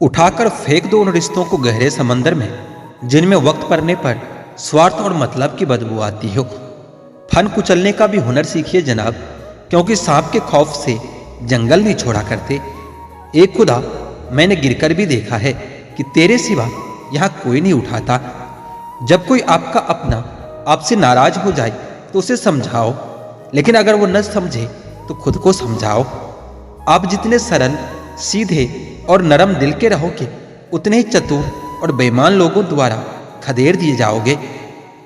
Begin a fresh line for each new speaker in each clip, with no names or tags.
उठाकर फेंक दो उन रिश्तों को गहरे समंदर में, जिनमें वक्त पड़ने पर स्वार्थ और मतलब की बदबू आती हो। फन कुचलने का भी हुनर सीखिए जनाब, क्योंकि सांप के खौफ से जंगल नहीं छोड़ा करते। एक खुदा, मैंने गिरकर भी देखा है कि तेरे सिवा यहाँ कोई नहीं उठाता। जब कोई आपका अपना आपसे नाराज हो जाए तो उसे समझाओ, लेकिन अगर वो न समझे तो खुद को समझाओ। आप जितने सरल, सीधे और नरम दिल के रहोगे, उतने ही चतुर और बेईमान लोगों द्वारा खदेड़ दिए जाओगे।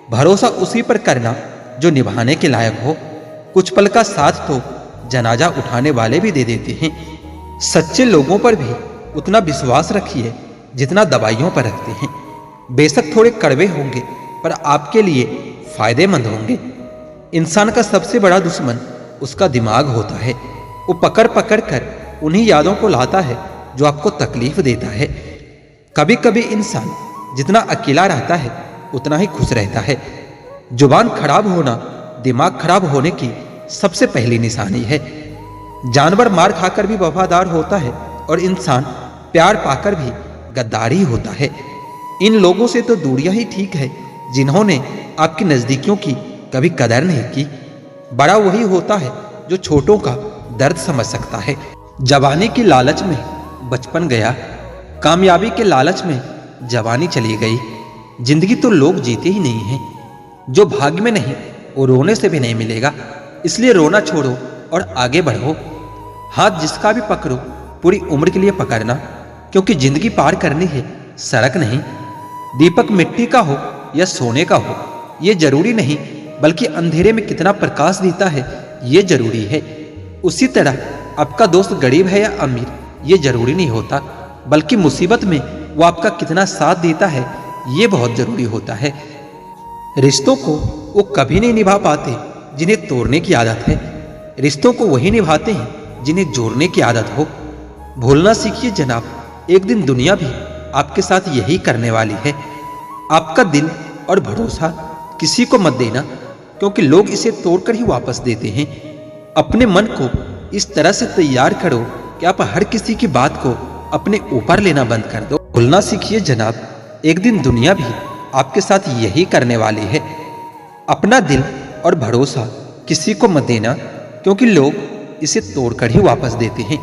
भरोसा उसी पर करना जो निभाने के लायक हो। कुछ पल का साथ तो जनाजा उठाने वाले भी दे देते हैं। सच्चे लोगों पर भी उतना विश्वास रखिए जितना दवाइयों पर रखते हैं। बेशक थोड़े कड़वे होंगे, पर आपके लिए फायदेमंद होंगे। इंसान का सबसे बड़ा दुश्मन उसका दिमाग होता है। वो पकड़ पकड़ कर उन्हीं यादों को लाता है जो आपको तकलीफ देता है। कभी कभी इंसान जितना अकेला रहता है उतना ही खुश रहता है। जुबान खराब होना दिमाग खराब होने की सबसे पहली निशानी है। जानवर मार खाकर भी वफादार होता है और इंसान प्यार पाकर भी गद्दारी होता है। इन लोगों से तो दूरियां ही ठीक है जिन्होंने आपकी नजदीकियों की कभी कदर नहीं की। बड़ा वही होता है जो छोटों का दर्द समझ सकता है। जवानी की लालच में बचपन गया, कामयाबी के लालच में जवानी चली गई। जिंदगी तो लोग जीते ही नहीं हैं। जो भाग्य में नहीं वो रोने से भी नहीं मिलेगा। इसलिए रोना छोड़ो और आगे बढ़ो। हाथ जिसका भी पकड़ो पूरी उम्र के लिए पकड़ना, क्योंकि जिंदगी पार करनी है, सड़क नहीं। दीपक मिट्टी का हो या सोने का हो ये जरूरी नहीं, बल्कि अंधेरे में कितना प्रकाश देता है ये जरूरी है। उसी तरह आपका दोस्त गरीब है या अमीर ये जरूरी नहीं होता, बल्कि मुसीबत में वो आपका कितना साथ देता है ये बहुत जरूरी होता है। रिश्तों को वो कभी नहीं निभा पाते जिन्हें तोड़ने की आदत है। रिश्तों को वही निभाते हैं जिन्हें जोड़ने की आदत हो। भूलना सीखिए जनाब, एक दिन दुनिया भी आपके साथ यही करने वाली है। आपका दिल और भरोसा किसी को मत देना, क्योंकि लोग इसे तोड़कर ही वापस देते हैं। अपने मन को इस तरह से तैयार करो कि आप हर किसी की बात को अपने ऊपर लेना बंद कर दो। भूलना सीखिए जनाब, एक दिन दुनिया भी आपके साथ यही करने वाली है। अपना दिल और भरोसा किसी को मत देना, क्योंकि लोग इसे तोड़कर ही वापस देते हैं।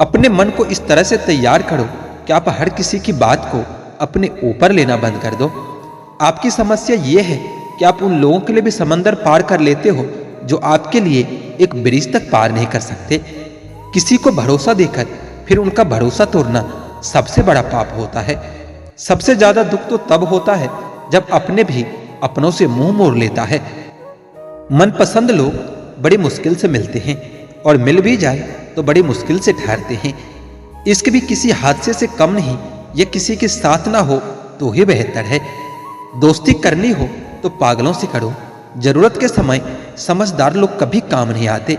अपने मन को इस तरह से तैयार करो कि आप हर किसी की बात को अपने ऊपर लेना बंद कर दो। आपकी समस्या ये है कि आप उन लोगों के लिए भी समंदर पार कर लेते हो जो आपके लिए एक ब्रिज तक पार नहीं कर सकते। किसी को भरोसा देकर फिर उनका भरोसा तोड़ना सबसे बड़ा पाप होता है। सबसे ज्यादा दुख तो तब होता है जब अपने भी अपनों से मुंह मोड़ लेता है। मनपसंद लोग बड़ी मुश्किल से मिलते हैं और मिल भी जाए तो बड़ी मुश्किल से ठहरते हैं। इश्क भी किसी हादसे से कम नहीं, ये किसी के साथ ना हो तो ही बेहतर है। दोस्ती करनी हो तो पागलों से करो। जरूरत के समय समझदार लोग कभी काम नहीं आते।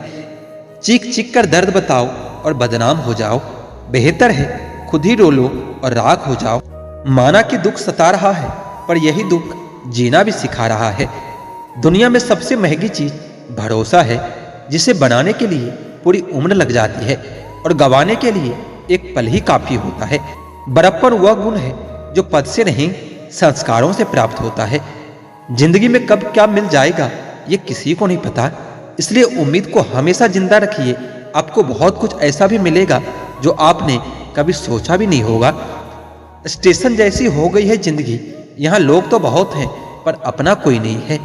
चीख चीख कर दर्द बताओ और बदनाम हो जाओ, बेहतर है खुद ही रो लो और राख हो जाओ। माना कि दुख सता रहा है, पर यही दुख जीना भी सिखा रहा है। दुनिया में सबसे महंगी चीज भरोसा है, जिसे बनाने के लिए पूरी उम्र लग जाती है और गंवाने के लिए एक पल ही काफी होता है। बड़प्पन वह गुण है जो पद से नहीं संस्कारों से प्राप्त होता है। जिंदगी में कब क्या मिल जाएगा ये किसी को नहीं पता, इसलिए उम्मीद को हमेशा जिंदा रखिए। आपको बहुत कुछ ऐसा भी मिलेगा जो आपने कभी सोचा भी नहीं होगा। स्टेशन जैसी हो गई है जिंदगी, यहाँ लोग तो बहुत हैं पर अपना कोई नहीं है।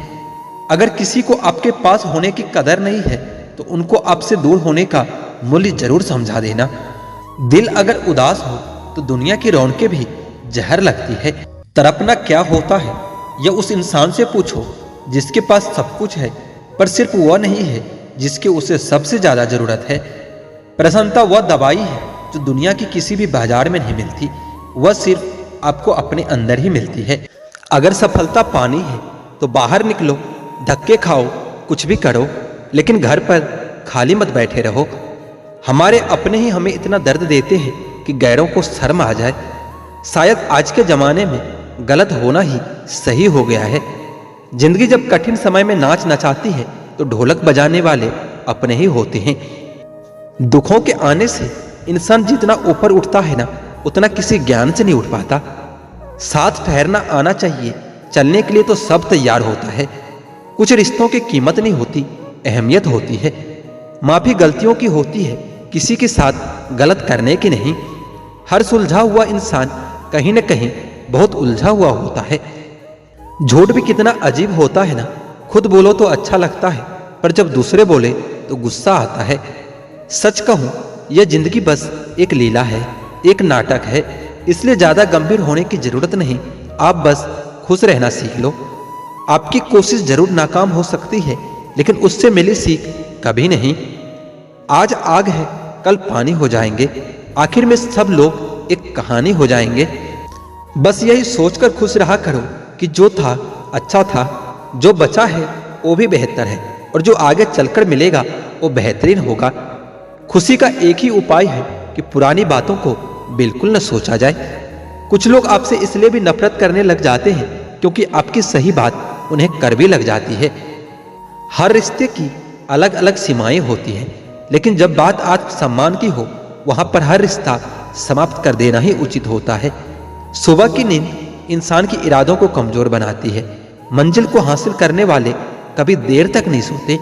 अगर किसी को आपके पास होने की कदर नहीं है तो उनको आपसे दूर होने का मूल्य जरूर समझा देना। दिल अगर उदास हो तो दुनिया की रौनकें भी जहर लगती है। तड़पना क्या होता है यह उस इंसान से पूछो जिसके पास सब कुछ है, पर सिर्फ वह नहीं है जिसकी उसे सबसे ज्यादा जरूरत है। प्रसन्नता वह दवाई है जो दुनिया की किसी भी बाजार में नहीं मिलती, वह सिर्फ आपको अपने अंदर ही मिलती है। अगर सफलता पानी है तो बाहर निकलो, धक्के खाओ, कुछ भी करो, लेकिन घर पर खाली मत बैठे रहो। हमारे अपने ही हमें इतना दर्द देते हैं कि गैरों को शर्म आ जाए। शायद आज के जमाने में गलत होना ही सही हो गया है। जिंदगी जब कठिन समय में नाच नचाती है तो ढोलक बजाने वाले अपने ही होते हैं। दुखों के आने से इंसान जितना ऊपर उठता है ना, उतना किसी ज्ञान से नहीं उठ पाता। साथ ठहरना आना चाहिए। चलने के लिए तो सब तैयार होता है। कुछ रिश्तों की कीमत नहीं होती, अहमियत होती है। माफी गलतियों की होती है, किसी के साथ गलत करने की नहीं। हर सुलझा हुआ इंसान कहीं न कहीं बहुत उलझा हुआ होता है। झूठ भी कितना अजीब होता है ना। खुद बोलो तो अच्छा लगता है, पर जब दूसरे बोले तो गुस्सा आता है। सच कहूं, यह जिंदगी बस एक लीला है, एक नाटक है। इसलिए ज्यादा गंभीर होने की जरूरत नहीं। आप बस खुश रहना सीख लो। आपकी कोशिश जरूर नाकाम हो सकती है, लेकिन उससे मिली सीख कभी नहीं। आज आग है, कल पानी हो जाएंगे। आखिर में सब लोग एक कहानी हो जाएंगे। बस यही सोचकर खुश रहा करो कि जो था अच्छा था, जो बचा है वो भी बेहतर है, और जो आगे चलकर मिलेगा वो बेहतरीन होगा। खुशी का एक ही उपाय है कि पुरानी बातों को बिल्कुल न सोचा जाए। कुछ लोग आपसे इसलिए भी नफरत करने लग जाते हैं क्योंकि आपकी सही बात उन्हें कड़वी लग जाती है। हर रिश्ते की अलग अलग सीमाएं होती हैं, लेकिन जब बात आत्मसम्मान की हो, वहां पर हर रिश्ता समाप्त कर देना ही उचित होता है। सुबह की नींद इंसान के इरादों को कमजोर बनाती है। मंजिल को हासिल करने वाले कभी देर तक नहीं सोते।